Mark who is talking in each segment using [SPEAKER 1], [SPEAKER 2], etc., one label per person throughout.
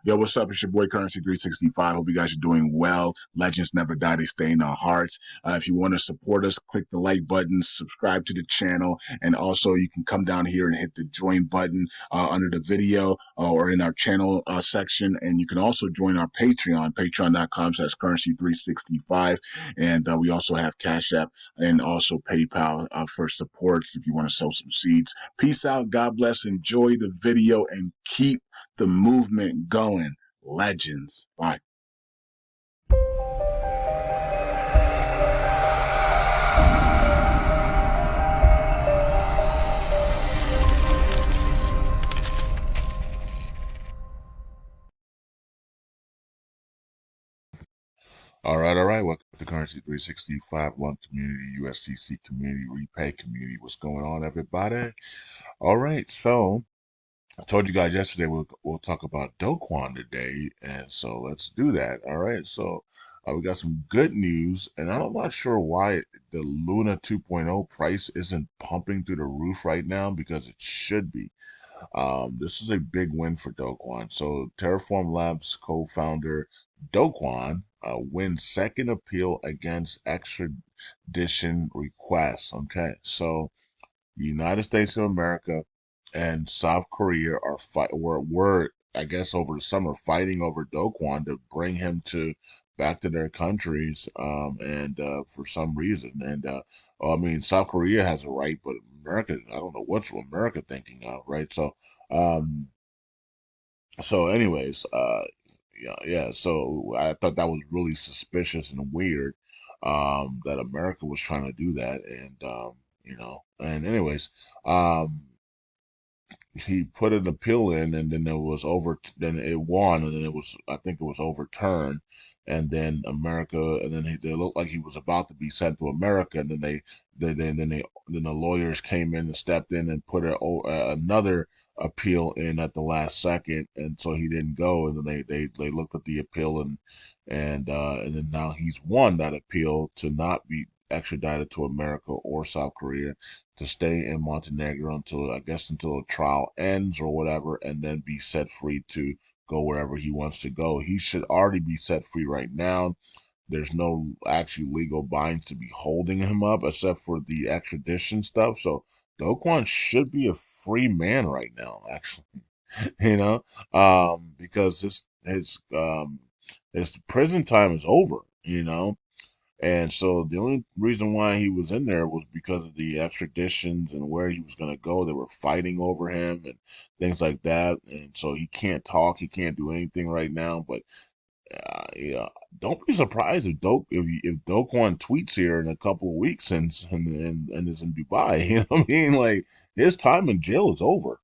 [SPEAKER 1] Yo, what's up? It's your boy Currency 365. Hope you guys are doing well. Legends never die, they stay in our hearts. If you want to support us, click the like button, subscribe to the channel, and also you can come down here and hit the join button under the video or in our channel section. And you can also join our Patreon, patreon.com/currency365. And we also have Cash App and also PayPal for supports if you want to sow some seeds. Peace out. God bless. Enjoy the video and keep the movement going. Legends. Bye. All right. Welcome to Currency 365, One Community, USTC Community, Repay Community. What's going on, everybody? All right. So I told you guys yesterday we'll talk about Do Kwon today, and so let's do that. All right. So we got some good news, and I'm not sure why the Luna 2.0 price isn't pumping through the roof right now because it should be. This is a big win for Do Kwon. So Terraform Labs co-founder Do Kwon wins second appeal against extradition requests. Okay, so the United States of America and South Korea are were I guess over the summer fighting over Do Kwon to bring him to back to their countries, and for some reason, and well, I mean South Korea has a right, but America, I don't know what's America thinking of, right? Um, so anyways, yeah. So I thought that was really suspicious and weird, that America was trying to do that, and and anyways, um, he put an appeal in, and then it was over. Then it won, and then I think it was overturned. And then America, and then they looked like he was about to be sent to America, and then then the lawyers came in and stepped in and put another appeal in at the last second, and so he didn't go. And then they looked at the appeal, and then now he's won that appeal to not be extradited to America or South Korea, to stay in Montenegro until, I guess, until the trial ends or whatever, and then be set free to go wherever he wants to go. He should already be set free right now. There's no actually legal binds to be holding him up except for the extradition stuff. So Do Kwon should be a free man right now, actually. Because his prison time is over. And so the only reason why he was in there was because of the extraditions and where he was going to go. They were fighting over him and things like that. And so he can't talk, he can't do anything right now. But yeah, don't be surprised if Do Kwon tweets here in a couple of weeks and is in Dubai. You know what I mean? Like his time in jail is over,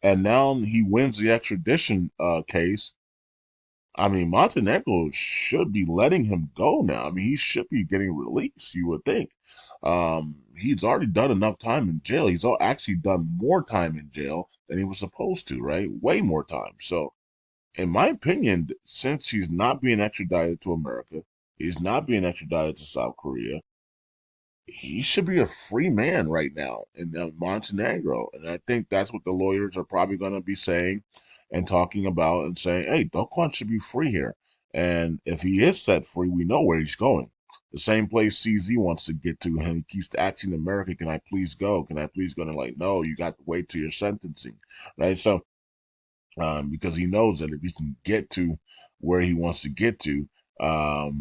[SPEAKER 1] and now he wins the extradition case. I mean, Montenegro should be letting him go now. I mean, he should be getting released, you would think. He's already done enough time in jail. Actually done more time in jail than he was supposed to, right? Way more time. So, in my opinion, since he's not being extradited to America, he's not being extradited to South Korea, he should be a free man right now in Montenegro. And I think that's what the lawyers are probably going to be saying and talking about and saying, hey, Do Kwon should be free here. And if he is set free, we know where he's going. The same place CZ wants to get to, and he keeps asking America, can I please go? Can I please go? And they're like, no, you got to wait till your sentencing, right? So because he knows that if he can get to where he wants to get to, he'll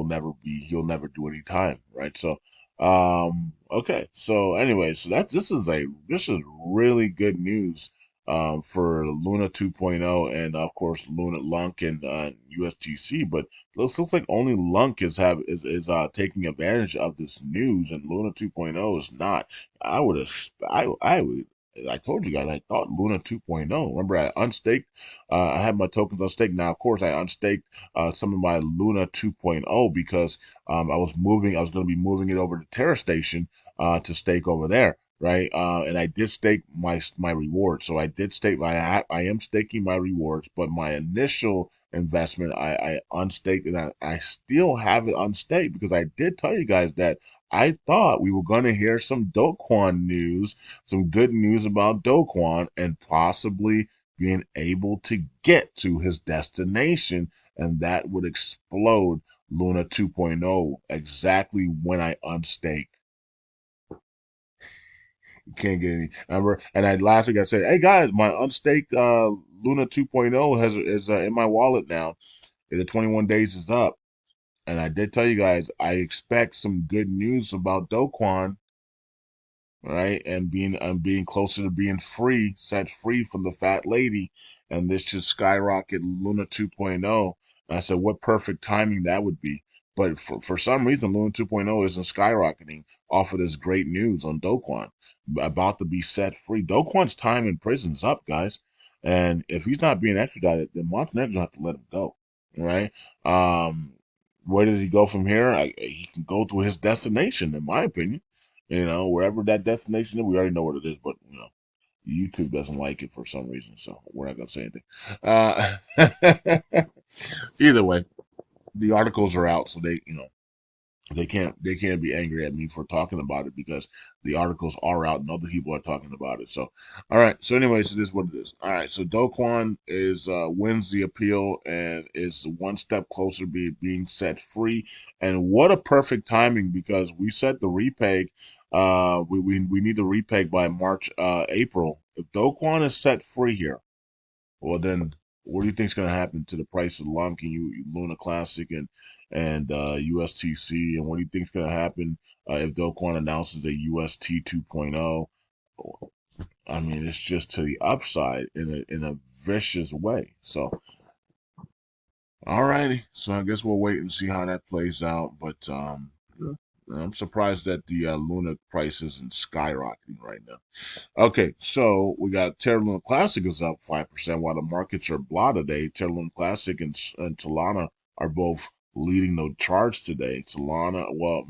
[SPEAKER 1] never do any time, right? So, okay. So, anyway, so this is really good news. For Luna 2.0 and of course Luna Lunk and USTC, but looks like only Lunk is taking advantage of this news, and Luna 2.0 is not. I would I told you guys I thought Luna 2.0. Remember, I unstaked. I had my tokens unstaked. Now, of course, I unstaked some of my Luna 2.0 because I was moving. I was going to be moving it over to Terra Station to stake over there, right? And I did stake my rewards. So I did stake I am staking my rewards, but my initial investment I unstaked, and I still have it unstaked because I did tell you guys that I thought we were going to hear some Do Kwon news, some good news about Do Kwon, and possibly being able to get to his destination, and that would explode Luna 2.0 exactly when I unstake. You can't get any. Remember, and last week I said, "Hey guys, my unstaked Luna 2.0 is in my wallet now. The 21 days is up." And I did tell you guys I expect some good news about Do Kwon, right? And being closer to being free, set free from the fat lady, and this should skyrocket Luna 2.0. And I said, what perfect timing that would be. But for some reason, Luna 2.0 isn't skyrocketing off of this great news on Do Kwon about to be set free. Do Kwon's time in prison's up, guys. And if he's not being extradited, then Montenegro have to let him go, right? Um, where does he go from here? He can go to his destination, in my opinion. Wherever that destination is, we already know what it is, but YouTube doesn't like it for some reason, so we're not gonna say anything. Either way, the articles are out, so they can't be angry at me for talking about it because the articles are out and other people are talking about it. So, all right. So, anyways, it is what it is. All right. So, Do Kwon is wins the appeal and is one step closer being set free. And what a perfect timing because we set the repeg. We need to repeg by March, April. If Do Kwon is set free here, well then, what do you think is going to happen to the price of Lunk and Luna Classic and USTC? And what do you think is going to happen if Do Kwon announces a UST 2.0? I mean, it's just to the upside in a vicious way. So, alrighty. So I guess we'll wait and see how that plays out. But I'm surprised that the Luna price isn't skyrocketing right now. Okay, so we got Terra Luna Classic is up 5%, while the markets are blah today. Terra Luna Classic and Solana are both leading the charge today. Solana, well,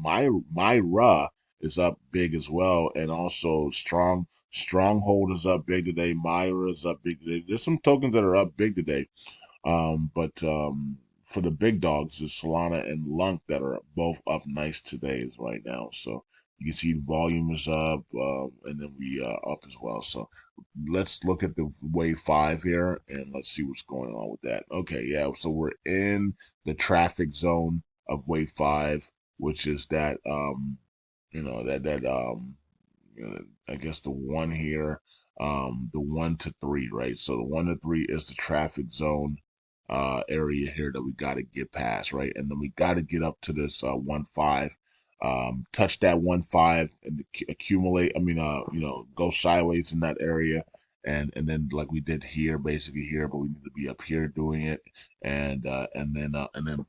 [SPEAKER 1] Myra is up big as well, and also Stronghold is up big today. Myra is up big today. There's some tokens that are up big today. But for the big dogs, it's Solana and Lunk that are both up nice today right now. So you can see the volume is up, and then we up as well. So let's look at the wave 5 here and let's see what's going on with that. Okay, yeah, so we're in the traffic zone of wave 5, which is that I guess the one here, the 1 to 3, right? So the 1 to 3 is the traffic zone area here that we got to get past, right? And then we got to get up to this 1.5, touch that 1.5 and accumulate. I mean, go sideways in that area, and then like we did here, basically here, but we need to be up here doing it, and then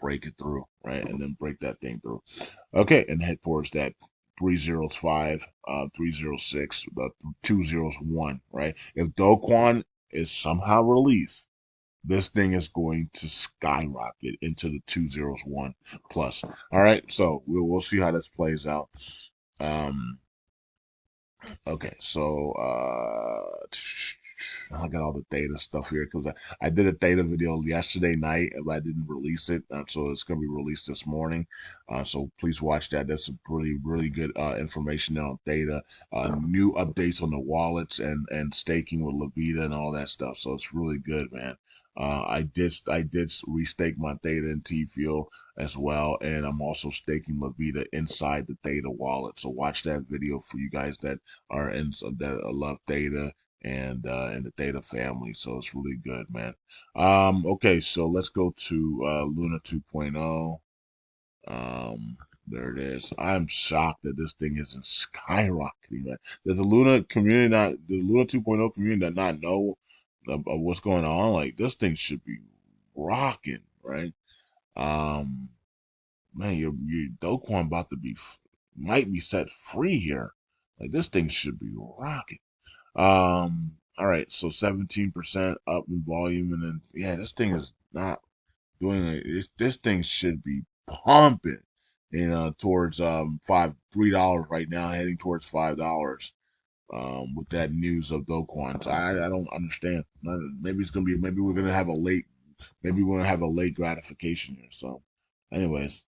[SPEAKER 1] break it through, right? And then break that thing through. Okay, and head towards that 305, 306, 201, right? If Do Kwon is somehow released, this thing is going to skyrocket into the 201 plus. All right, so we'll see how this plays out. Um, Okay, so I got all the data stuff here because I did a data video yesterday night, but I didn't release it, so it's gonna be released this morning. So please watch that. That's some really good information on data, new updates on the wallets and staking with Levita and all that stuff. So it's really good, man. I did restake my data in T Fuel as well, and I'm also staking Levita inside the data wallet. So watch that video for you guys that are in that love data and the data family. So it's really good, man. Okay, so let's go to Luna 2.0. There it is. I'm shocked that this thing isn't skyrocketing, man. There's a Luna community not the Luna 2.0 community that not know of what's going on. Like this thing should be rocking, right? Um, Man, your Do Kwon about to be might be set free here. Like this thing should be rocking. All right, so 17% up in volume, and then yeah, this thing is not doing it. This thing should be pumping, towards $3 right now, heading towards $5. With that news of Do Kwon, so I don't understand. Maybe it's gonna be maybe we're gonna have a late gratification here. So, anyways.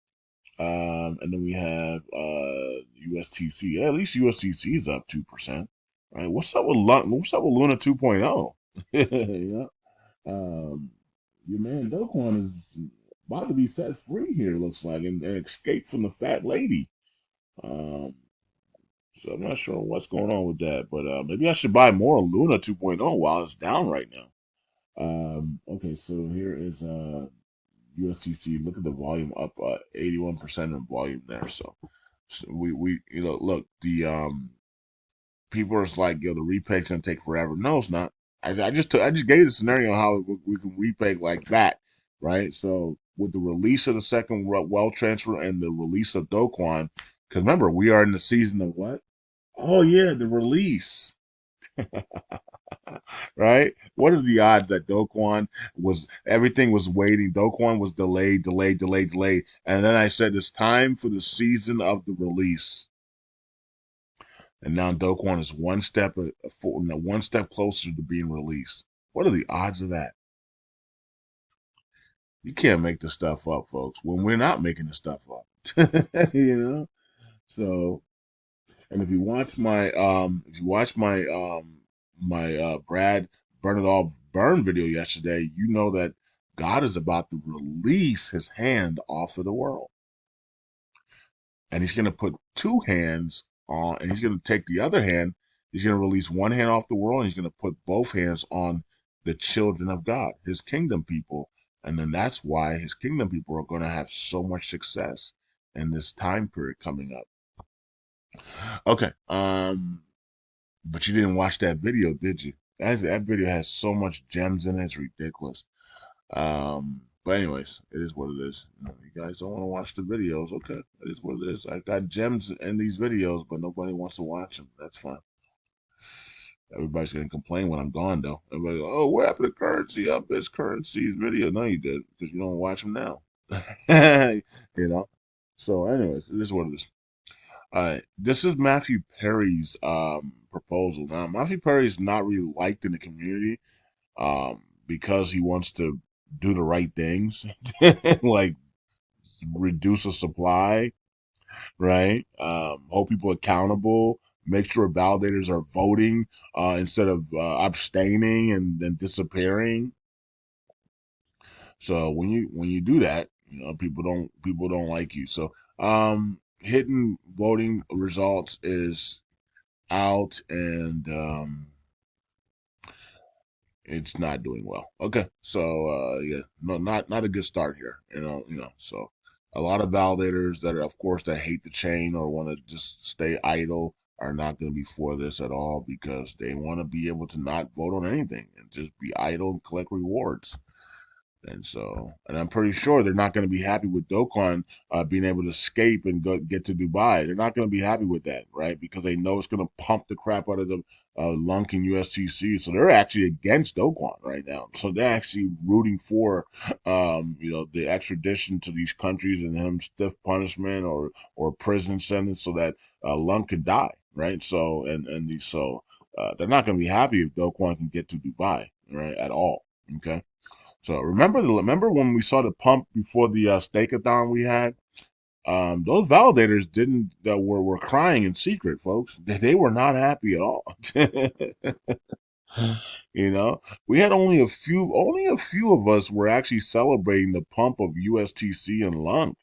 [SPEAKER 1] And then we have USTC. Yeah, at least USTC is up 2%. Right? What's up with Luna 2.0? You know, your man Doquan is about to be set free here. Looks like and escape from the fat lady. Um, so I'm not sure what's going on with that, but maybe I should buy more Luna 2.0 while it's down right now. Okay, so here is USTC. Look at the volume up 81% of volume there. So we look the people are like the repay's gonna take forever. No, it's not. I just gave the scenario how we can repay like that, right? So with the release of the second wealth transfer and the release of Doquan, because remember we are in the season of what? Oh yeah, the release. Right? What are the odds that Doquan was everything was waiting? Doquan was delayed, and then I said it's time for the season of the release, and now Doquan is one step closer to being released. What are the odds of that? You can't make this stuff up, folks. When we're not making this stuff up, you know. So, and if you watch my Brad Burn It All Burn video yesterday, you know that God is about to release his hand off of the world. And he's gonna put two hands on and he's gonna take the other hand, he's gonna release one hand off the world, and he's gonna put both hands on the children of God, his kingdom people. And then that's why his kingdom people are gonna have so much success in this time period coming up. Okay. But you didn't watch that video, did you? That video has so much gems in it, it's ridiculous. But anyways, it is what it is. You guys don't want to watch the videos, okay? It is what it is. I got gems in these videos, but nobody wants to watch them. That's fine. Everybody's gonna complain when I'm gone, though. Everybody, go, oh, what happened to currency? Up this currency's video. No, you did because you don't watch them now. You know. So, anyways, it is what it is. This is Matthew Perry's proposal. Now, Matthew Perry is not really liked in the community because he wants to do the right things, like reduce the supply, right? Hold people accountable, make sure validators are voting instead of abstaining and then disappearing. So when you do that, people don't like you. So hidden voting results is out and it's not doing well. Okay, so yeah, no, not a good start here. So a lot of validators that are, of course, that hate the chain or want to just stay idle are not going to be for this at all because they want to be able to not vote on anything and just be idle and collect rewards. And I'm pretty sure they're not going to be happy with Dokkan being able to escape and go get to Dubai. They're not going to be happy with that, right? Because they know it's going to pump the crap out of the Lunk and USTC. So they're actually against Dokkan right now. So they're actually rooting for, the extradition to these countries and him stiff punishment or prison sentence so that Lunk could die, right? So they're not going to be happy if Dokkan can get to Dubai, right? At all. Okay. So remember when we saw the pump before the stakeathon we had? Those validators didn't that were crying in secret, folks. They were not happy at all. You know, we had only a few of us were actually celebrating the pump of USTC and Lunk.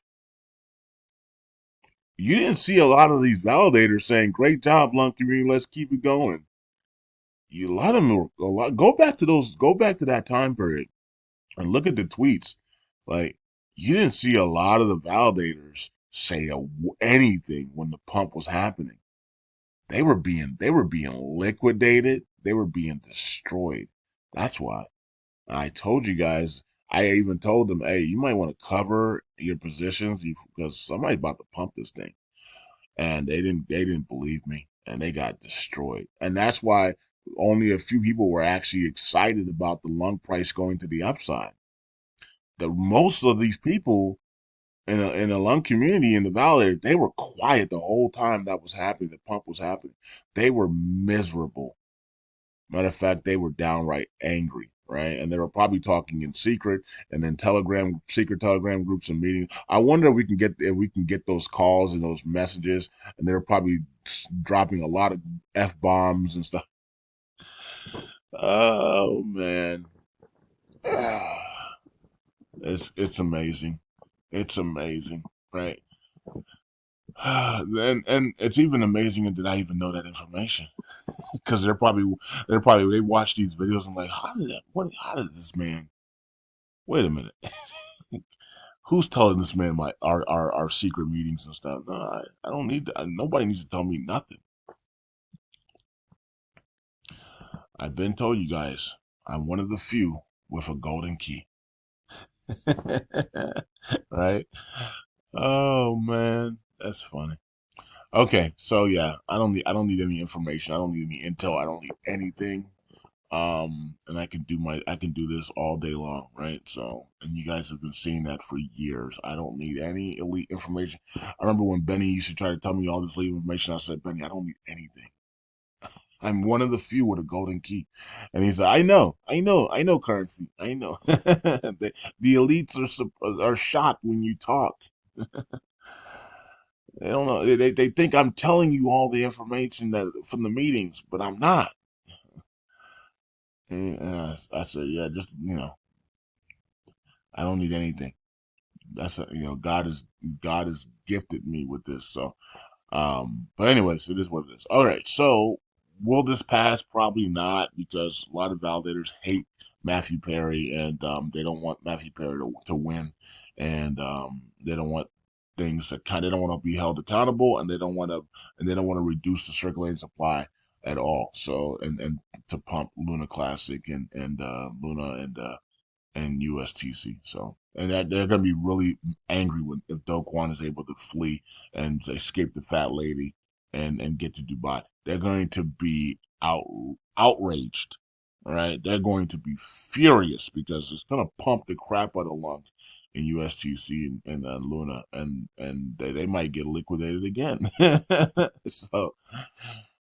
[SPEAKER 1] You didn't see a lot of these validators saying, "Great job, Lunk community. Let's keep it going." You a lot of them were a lot. Go back to that time period and look at the tweets. Like you didn't see a lot of the validators say anything when the pump was happening. They were being liquidated. They were being destroyed. That's why I told you guys. I even told them, hey, you might want to cover your positions because somebody's about to pump this thing. And they didn't believe me, and they got destroyed. And that's why only a few people were actually excited about the lung price going to the upside. The most of these people in a lung community in the valley, they were quiet the whole time that was happening. The pump was happening. They were miserable. Matter of fact, they were downright angry, right? And they were probably talking in secret, and then secret Telegram groups and meetings. I wonder if we can get those calls and those messages, and they were probably dropping a lot of f bombs and stuff. Oh man. It's amazing. It's amazing, right? And it's even amazing that I even know that information because they're probably they watch these videos and like, how did this man? Wait a minute, who's telling this man our secret meetings and stuff? No, I don't need that. Nobody needs to tell me nothing. I've been told you guys I'm one of the few with a golden key. Right? Oh man, that's funny. Okay, so yeah, I don't need any information. I don't need any intel. I don't need anything. And I can do this all day long, right? So, and you guys have been seeing that for years. I don't need any elite information. I remember when Benny used to try to tell me all this elite information. I said, Benny, I don't need anything. I'm one of the few with a golden key. And he's like, I know, currency. I know. The elites are shocked when you talk. They don't know. They think I'm telling you all the information that from the meetings, but I'm not. And I said, yeah, just I don't need anything. God has gifted me with this. So but anyways, it is what it is. All right. So will this pass? Probably not, because a lot of validators hate Matthew Perry, and they don't want Matthew Perry to win, and they don't want things that kind. They don't want to be held accountable, and they don't want to reduce the circulating supply at all. So and to pump Luna Classic and Luna and USTC. So, and that they're going to be really angry when if Do Kwon is able to flee and escape the fat lady and get to Dubai. They're going to be outraged. All right, they're going to be furious because it's going to pump the crap out of lungs in USTC and Luna, and they might get liquidated again. So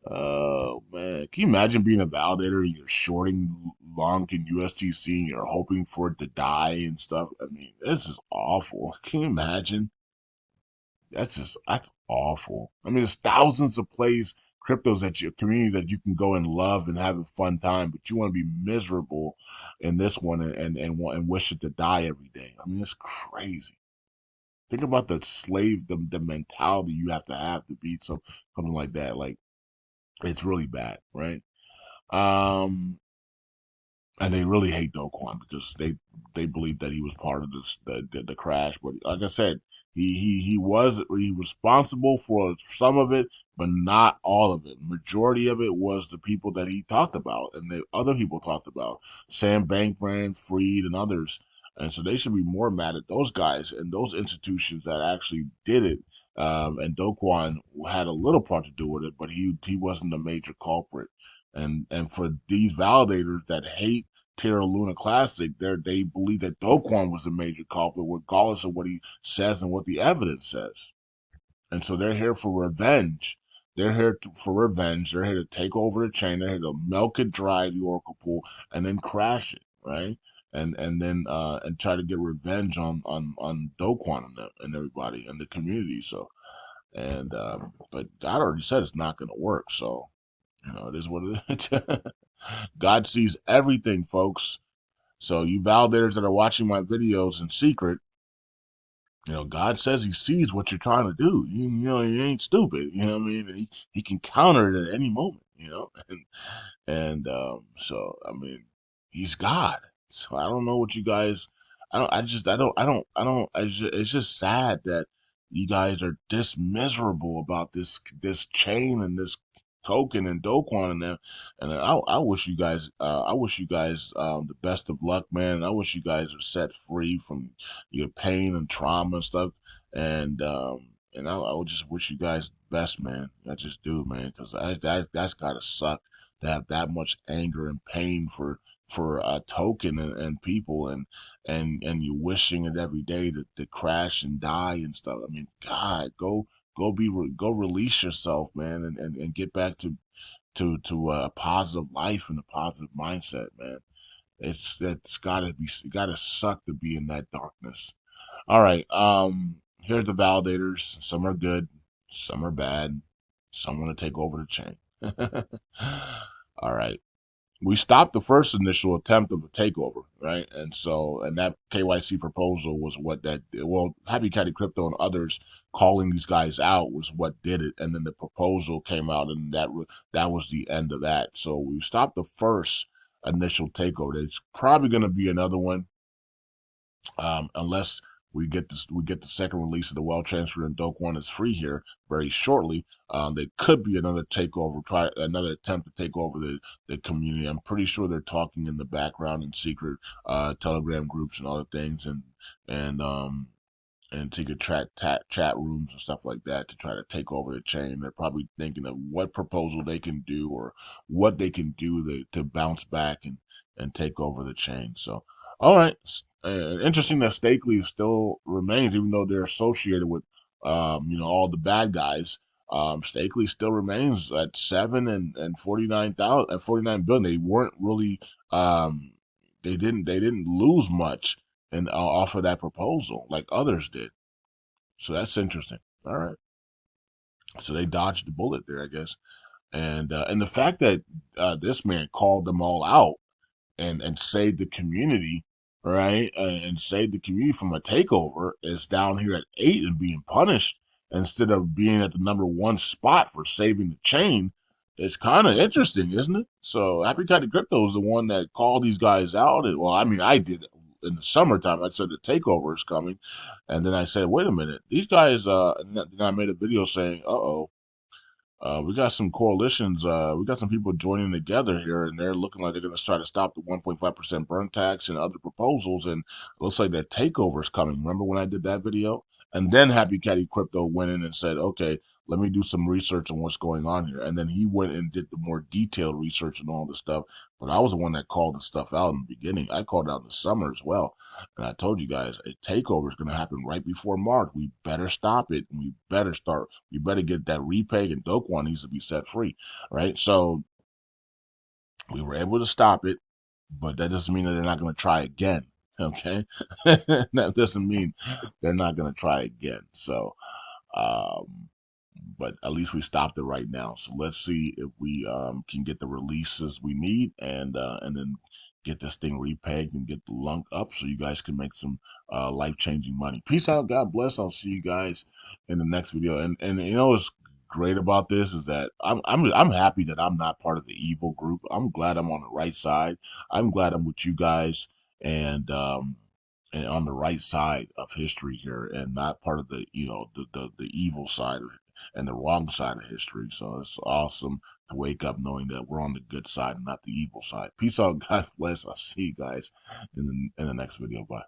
[SPEAKER 1] oh man, can you imagine being a validator and you're shorting long in USTC and you're hoping for it to die and stuff? I mean, this is awful. Can you imagine? That's awful. I mean, there's thousands of cryptos that your community that you can go and love and have a fun time, but you want to be miserable in this one and wish it to die every day. I mean, it's crazy. Think about the mentality you have to beat something like that. Like, it's really bad, right? Um, and they really hate Do Kwon because they believe that he was part of the crash. But like I said, he responsible for some of it, but not all of it. Majority of it was the people that he talked about, and the other people talked about, Sam Bankman, Freed, and others. And so they should be more mad at those guys and those institutions that actually did it. And Do Kwon had a little part to do with it, but he wasn't the major culprit. And for these validators that hate Terra Luna Classic, they believe that Do Kwon was the major culprit, regardless of what he says and what the evidence says. And so they're here for revenge. For revenge. They're here to take over the chain. They're here to milk it dry, the Oracle pool, and then crash it, right? And then and try to get revenge on Do Kwon and everybody and the community. So and but God already said it's not going to work. So it is what it is. God sees everything, folks. So you validators that are watching my videos in secret, God says he sees what you're trying to do. He ain't stupid. You know what I mean? He can counter it at any moment, and so I mean, he's God. So I don't know what you guys. I don't. I just. I don't. I don't. I don't. It's just sad that you guys are this miserable about this chain and this token and Doquan and them. And I wish you guys. I wish you guys the best of luck, man. I wish you guys are set free from your pain and trauma and stuff. And I would just wish you guys the best, man. I just do, man, because that's gotta suck to have that much anger and pain for a token and people and you wishing it every day to crash and die and stuff. I mean, God, go release yourself, man, and get back to a positive life and a positive mindset, man. It's gotta suck to be in that darkness. All right, here's the validators. Some are good, some are bad, some want to take over the chain. All right. we stopped the first initial attempt of a takeover, right? And that KYC proposal was what that, well, Happy Caddy Crypto and others calling these guys out was what did it. And then the proposal came out, and that was the end of that. So we stopped the first initial takeover. There's probably going to be another one, unless we get the second release of the Well Transfer and Doke One is free here very shortly. There could be another takeover, try another attempt to take over the community. I'm pretty sure they're talking in the background in secret Telegram groups and other things, and um and secret chat rooms and stuff like that to try to take over the chain. They're probably thinking of what proposal they can do or what they can do to bounce back and take over the chain. So, all right, interesting that Stakely still remains, even though they're associated with all the bad guys. Stakely still remains at 7 and 49,000 and 49 billion. They weren't really they didn't lose much and off of that proposal like others did. So that's interesting. All right. So they dodged the bullet there, I guess. And the fact that this man called them all out and saved the community, right? And saved the community from a takeover is down here at 8 and being punished instead of being at the number 1 spot for saving the chain. It's kind of interesting, isn't it? So Happy Caddy Crypto is the one that called these guys out. And, well, I mean, I did in the summertime. I said the takeover is coming, and then I said, wait a minute, these guys. And then I made a video saying, uh oh, we got some coalitions. We got some people joining together here, and they're looking like they're going to try to stop the 1.5% burn tax and other proposals. And it looks like their takeover is coming. Remember when I did that video? And then Happy Caddy Crypto went in and said, okay, let me do some research on what's going on here. And then he went and did the more detailed research and all this stuff. But I was the one that called the stuff out in the beginning. I called it out in the summer as well. And I told you guys a takeover is going to happen right before March. We better stop it, and we better get that repay, and Dokwon needs to be set free, right? So we were able to stop it, but that doesn't mean that they're not going to try again. Okay, that doesn't mean they're not going to try again. So, um, but at least we stopped it right now. So let's see if we can get the releases we need, and then get this thing repegged and get the lunk up so you guys can make some life changing money. Peace out. God bless. I'll see you guys in the next video. And you know what's great about this is that I'm happy that I'm not part of the evil group. I'm glad I'm on the right side. I'm glad I'm with you guys, and and on the right side of history here, and not part of the the evil side and the wrong side of history. So it's awesome to wake up knowing that we're on the good side and not the evil side. Peace out. God bless. I'll see you guys in the next video. Bye.